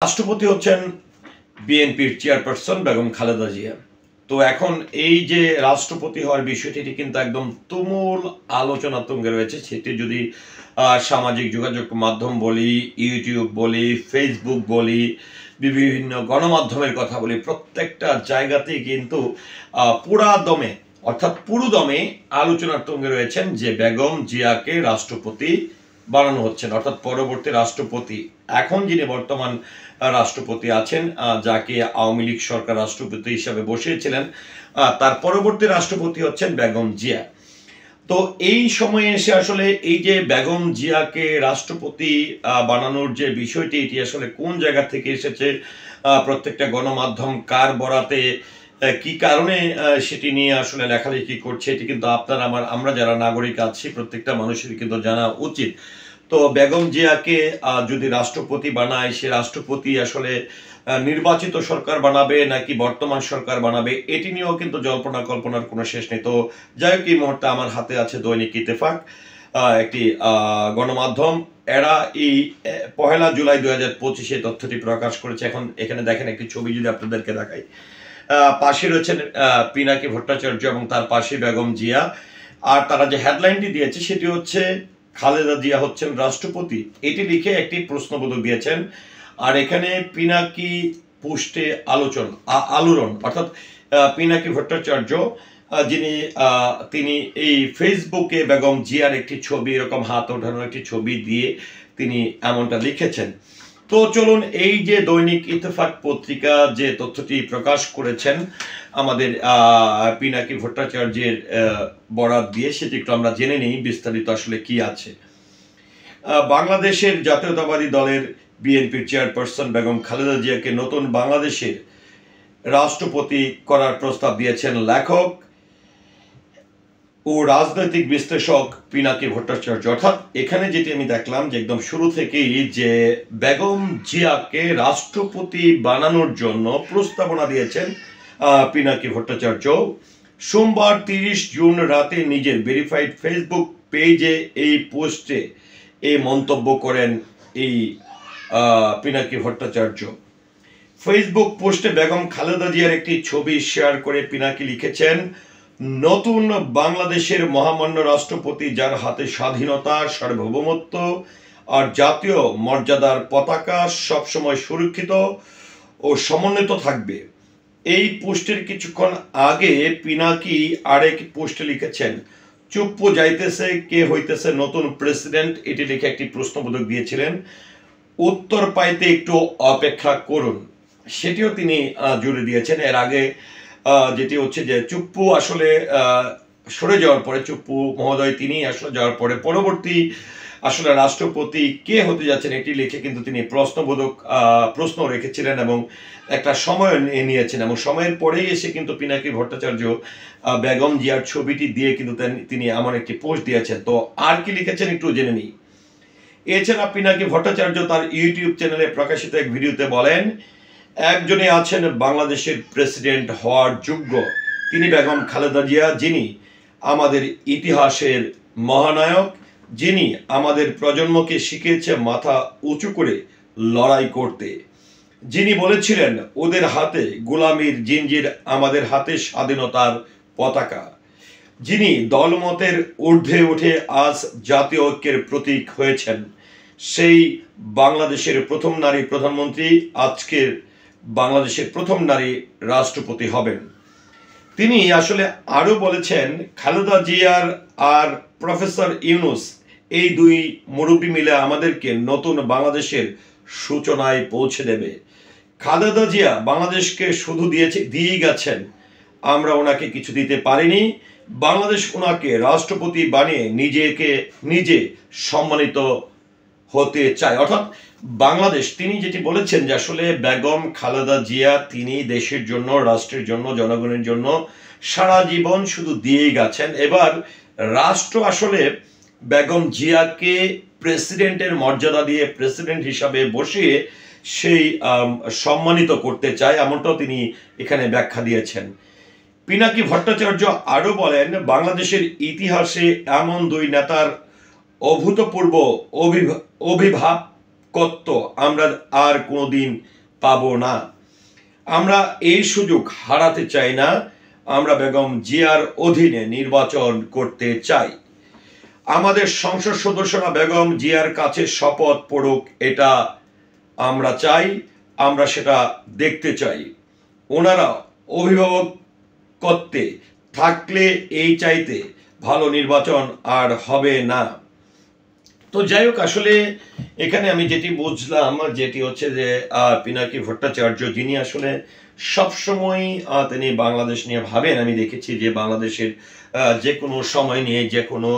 রাষ্ট্রপতি হচ্ছেন বিএনপির চেয়ারপারসন বেগম খালেদা জিয়া। তো এখন এই যে রাষ্ট্রপতি হওয়ার বিষয়টি এটি কিন্তু একদম তুমুল আলোচনা তুঙ্গে রয়েছে। সেটি যদি সামাজিক যোগাযোগ মাধ্যম বলি, ইউটিউব বলি, ফেসবুক বলি, বিভিন্ন গণমাধ্যমের কথা বলি, প্রত্যেকটা জায়গাতেই কিন্তু পুরা দমে অর্থাৎ পুরোদমে আলোচনার তুঙ্গে রয়েছেন যে বেগম জিয়াকে রাষ্ট্রপতি বানানো হচ্ছেন, অর্থাৎ পরবর্তী রাষ্ট্রপতি। এখন যিনি বর্তমান রাষ্ট্রপতি আছেন, যাকে আওয়ামী লীগ সরকার রাষ্ট্রপতি হিসাবে বসিয়েছিলেন, তার পরবর্তী রাষ্ট্রপতি হচ্ছেন বেগম জিয়া। তো এই সময়ে এসে আসলে এই যে বেগম জিয়াকে রাষ্ট্রপতি বানানোর যে বিষয়টি, এটি আসলে কোন জায়গা থেকে এসেছে, প্রত্যেকটা গণমাধ্যম কার বরাতে কি কারণে সেটি নিয়ে আসলে লেখালেখি করছে, এটি কিন্তু আমরা যারা নাগরিক আছি প্রত্যেকটা মানুষের কিন্তু জানা উচিত। তো বেগম জিয়াকে যদি রাষ্ট্রপতি বানায়, সে রাষ্ট্রপতি আসলে নির্বাচিত সরকার বানাবে নাকি বর্তমান সরকার বানাবে, এটি নিয়েও কিন্তু জল্পনা কল্পনার কোনো শেষ নেই। তো যাই হোক, এই মুহূর্তে আমার হাতে আছে দৈনিক ইত্তেফাক, একটি গণমাধ্যম। এরা এই 1 জুলাই 2025 তথ্যটি প্রকাশ করেছে। এখন এখানে দেখেন একটি ছবি যদি আপনাদেরকে দেখাই, পাশে রয়েছেন পিনাকি ভট্টাচার্য এবং তার পাশে বেগম জিয়া। আর তারা যে হেডলাইনটি দিয়েছে সেটি হচ্ছে খালেদা জিয়া হচ্ছেন রাষ্ট্রপতি, এটি লিখে একটি প্রশ্নবোধক দিয়েছেন। আর এখানে পিনাকি পোস্টে আলোড়ন, অর্থাৎ পিনাকি ভট্টাচার্য তিনি এই ফেসবুকে বেগম জিয়ার একটি ছবি, এরকম হাত ওঠানোর একটি ছবি দিয়ে তিনি এমনটা লিখেছেন। তো চলুন, এই যে দৈনিক ইত্তেফাক পত্রিকা যে তথ্যটি প্রকাশ করেছেন আমাদের পিনাকি ভট্টাচার্যের বরাত দিয়ে, সেটি একটু আমরা জেনে নিই বিস্তারিত আসলে কি আছে। বাংলাদেশের জাতীয়তাবাদী দলের বিএনপির চেয়ারপারসন বেগম খালেদা জিয়াকে নতুন বাংলাদেশের রাষ্ট্রপতি করার প্রস্তাব দিয়েছেন লেখক ও রাজনৈতিক বিশ্লেষক পিনাকি ভট্টাচার্য। অর্থাৎ এখানে যেটি আমি দেখলাম যে একদম শুরু থেকেই যে বেগম জিয়াকে রাষ্ট্রপতি বানানোর জন্য প্রস্তাবনা দিয়েছেন পিনাকি ভট্টাচার্য। সোমবার 30 জুন রাতে নিজের ভেরিফাইড ফেসবুক পেজে এই পোস্টে এই মন্তব্য করেন এই পিনাকি ভট্টাচার্য। ফেসবুক পোস্টে বেগম খালেদা জিয়ার একটি ছবি শেয়ার করে পিনাকি লিখেছেন, নতুন বাংলাদেশের মহামান্য রাষ্ট্রপতি, যার হাতে স্বাধীনতা, সার্বভৌমত্ব আর জাতীয় মর্যাদার পতাকা সবসময় সুরক্ষিত ও সমন্বিত থাকবে। এই পোস্টের কিছুক্ষণ আগে পিনাকি আরেক পোস্টে লিখেছেন, চুপ্পু যাইতেছে, কে হইতেছে নতুন প্রেসিডেন্ট, এটি লিখে একটি প্রশ্নবোধক দিয়েছিলেন। উত্তর পাইতে একটু অপেক্ষা করুন, সেটিও তিনি জুড়ে দিয়েছেন। এর আগে যেটি হচ্ছে যে চুপ্পু আসলে সরে যাওয়ার পরে, চুপ্পু মহোদয় তিনি আসলে যাওয়ার পরে পরবর্তী আসলে রাষ্ট্রপতি কে হতে যাচ্ছেন এটি লিখে কিন্তু তিনি প্রশ্নবোধক প্রশ্ন রেখেছিলেন এবং একটা সময় নিয়েছেন, এবং সময়ের পরেই এসে কিন্তু পিনাকি ভট্টাচার্য বেগম জিয়ার ছবিটি দিয়ে কিন্তু তিনি এমন একটি পোস্ট দিয়েছেন। তো আর কি লিখেছেন একটু জেনে নিই। এছাড়া পিনাকি ভট্টাচার্য তার ইউটিউব চ্যানেলে প্রকাশিত এক ভিডিওতে বলেন, একজনই আছেন বাংলাদেশের প্রেসিডেন্ট হওয়ার যোগ্য, তিনি বেগম খালেদা জিয়া, যিনি আমাদের ইতিহাসের মহানায়ক, যিনি আমাদের প্রজন্মকে শিখিয়েছে মাথা উঁচু করে লড়াই করতে, যিনি বলেছিলেন ওদের হাতে গোলামির জিঞ্জির, আমাদের হাতে স্বাধীনতার পতাকা, যিনি দলমতের ঊর্ধ্বে উঠে আজ জাতীয় ঐক্যের প্রতীক হয়েছেন, সেই বাংলাদেশের প্রথম নারী প্রধানমন্ত্রী, আজকের বাংলাদেশের প্রথম নারী রাষ্ট্রপতি হবেন। তিনি আসলে আরো বলেছেন, খালেদা জিয়ার আর প্রফেসর ইউনুস, এই দুই মুরব্বী মিলে আমাদেরকে নতুন বাংলাদেশের সূচনায় পৌঁছে দেবে। খালেদা জিয়া বাংলাদেশকে শুধু দিয়েই গেছেন, আমরা ওনাকে কিছু দিতে পারিনি। বাংলাদেশ ওনাকে রাষ্ট্রপতি বানিয়ে নিজে সম্মানিত হতে চায়। অর্থাৎ বাংলাদেশ, তিনি যেটি বলেছেন যে আসলে বেগম খালেদা জিয়া তিনি দেশের জন্য, রাষ্ট্রের জন্য, জনগণের জন্য সারা জীবন শুধু দিয়েই গেছেন। এবার রাষ্ট্র আসলে বেগম জিয়াকে প্রেসিডেন্টের মর্যাদা দিয়ে প্রেসিডেন্ট হিসাবে বসিয়ে সেই সম্মানিত করতে চায়, এমনটাও তিনি এখানে ব্যাখ্যা দিয়েছেন। পিনাকি ভট্টাচার্য আরো বলেন, বাংলাদেশের ইতিহাসে এমন দুই নেতার অভূতপূর্ব অভিভাবকত্ব আমরা আর কোনোদিন পাবো না। আমরা এই সুযোগ হারাতে চাই না। আমরা বেগম জিয়ার অধীনে নির্বাচন করতে চাই। আমাদের সংসদ সদস্যরা বেগম জিয়ার কাছে শপথ পড়ুক, এটা আমরা চাই, আমরা সেটা দেখতে চাই। ওনারা অভিভাবক করতে থাকলে এই চাইতে ভালো নির্বাচন আর হবে না। তো যাই হোক, আসলে এখানে আমি যেটি বুঝলাম যেটি হচ্ছে যে পিনাকি ভট্টাচার্য, যিনি আসলে সবসময় তিনি বাংলাদেশ নিয়ে ভাবেন। আমি দেখেছি যে বাংলাদেশের যে কোনো সময় নিয়ে, যে কোনো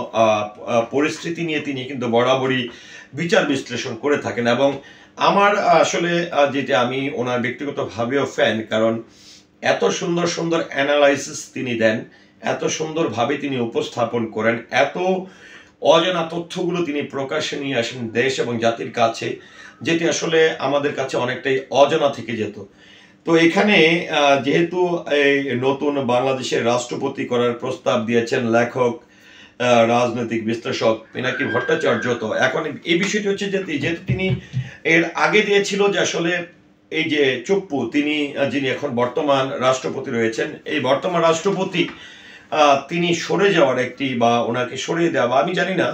পরিস্থিতি নিয়ে তিনি কিন্তু বরাবরই বিচার বিশ্লেষণ করে থাকেন। এবং আমার আসলে যেটা, আমি ওনার ব্যক্তিগতভাবেও ফ্যান, কারণ এত সুন্দর সুন্দর অ্যানালাইসিস তিনি দেন, এত সুন্দরভাবে তিনি উপস্থাপন করেন, এত অজানা তথ্যগুলো তিনি প্রকাশ্যে নিয়ে আসেন দেশ এবং জাতির কাছে, যেটি আসলে আমাদের কাছে অনেকটাই অজানা থেকে যেত। তো এখানে যেহেতু এই নতুন বাংলাদেশের রাষ্ট্রপতি করার প্রস্তাব দিয়েছেন লেখক, রাজনৈতিক বিশ্লেষক পিনাকি ভট্টাচার্য, তো এখন এই বিষয়টি হচ্ছে যে যেহেতু তিনি এর আগে দিয়েছিল যে আসলে এই যে চুপ্পু, তিনি যিনি এখন বর্তমান রাষ্ট্রপতি রয়েছেন, এই বর্তমান রাষ্ট্রপতি তিনি সরে যাওয়ার একটি, বা ওনাকে সরিয়ে দেওয়া, আমি জানি না,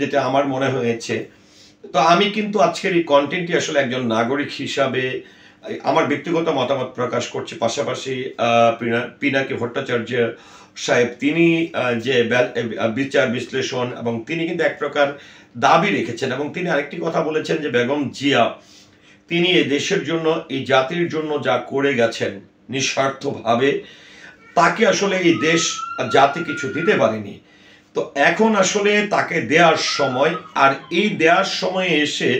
যেটা আমার মনে হয়েছে। তো আমি কিন্তু আজকের এই কন্টেন্টটি আসলে একজন নাগরিক হিসাবে আমার ব্যক্তিগত মতামত প্রকাশ করছি। পাশাপাশি পিনাকি ভট্টাচার্য সাহেব, তিনি যে বিচার বিশ্লেষণ, এবং তিনি কিন্তু এক প্রকার দাবি রেখেছেন, এবং তিনি আরেকটি কথা বলেছেন যে বেগম জিয়া, তিনি এই দেশের জন্য, এই জাতির জন্য যা করে গেছেন নিঃস্বার্থভাবে, তাকে আসলে এই দেশ জাতি কিছু দিতে পারেনি। তো এখন আসলে তাকে দেওয়ার সময়, আর এই দেওয়ার সময়ে এসে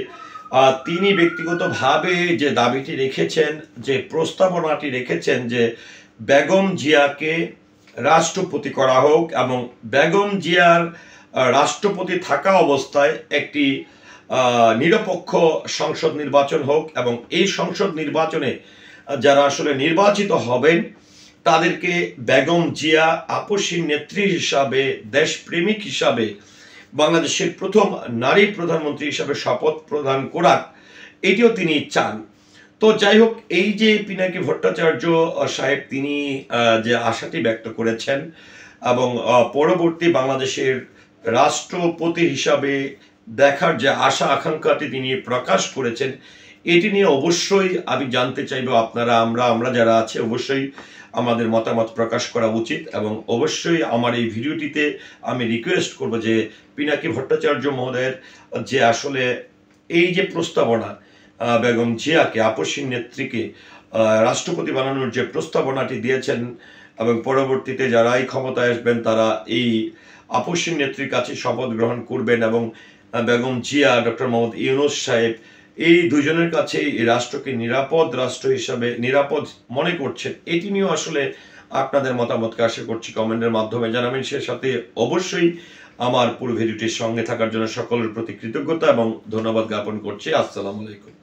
তিনি ব্যক্তিগতভাবে যে দাবিটি রেখেছেন, যে প্রস্তাবনাটি রেখেছেন, যে বেগম জিয়াকে রাষ্ট্রপতি করা হোক, এবং বেগম জিয়ার রাষ্ট্রপতি থাকা অবস্থায় একটি নিরপেক্ষ সংসদ নির্বাচন হোক, এবং এই সংসদ নির্বাচনে যারা আসলে নির্বাচিত হবেন তাদেরকে বেগম জিয়া আপসী নেত্রী হিসাবে, দেশপ্রেমিক হিসাবে, বাংলাদেশের প্রথম নারী প্রধানমন্ত্রী হিসাবে শপথ প্রদান করার, এটিও তিনি চান। তো যাই হোক, এই যে পিনাকি ভট্টাচার্য সাহেব, তিনি যে আশাটি ব্যক্ত করেছেন, এবং পরবর্তী বাংলাদেশের রাষ্ট্রপতি হিসাবে দেখার যে আশা আকাঙ্ক্ষাটি তিনি প্রকাশ করেছেন, এটি নিয়ে অবশ্যই আমি জানতে চাইব, আপনারা, আমরা যারা আছে, অবশ্যই আমাদের মতামত প্রকাশ করা উচিত। এবং অবশ্যই আমার এই ভিডিওটিতে আমি রিকোয়েস্ট করব যে পিনাকি ভট্টাচার্য মহোদয়ের যে আসলে এই যে প্রস্তাবনা, বেগম জিয়াকে আপসী নেত্রীকে রাষ্ট্রপতি বানানোর যে প্রস্তাবনাটি দিয়েছেন, এবং পরবর্তীতে যারাই ক্ষমতায় আসবেন তারা এই আপসী নেত্রীর কাছে শপথ গ্রহণ করবেন, এবং বেগম জিয়া, ডক্টর মোহাম্মদ ইউনূস সাহেব, এই দুজনের কাছে এই রাষ্ট্রকে নিরাপদ রাষ্ট্র হিসাবে নিরাপদ মনে করছেন, এটি নিয়েও আসলে আপনাদের মতামতকে আশা করছি কমেন্টের মাধ্যমে জানাবেন। সে সাথে অবশ্যই আমার পুরো ভিডিওটির সঙ্গে থাকার জন্য সকলের প্রতি কৃতজ্ঞতা এবং ধন্যবাদ জ্ঞাপন করছি। আসসালামু আলাইকুম।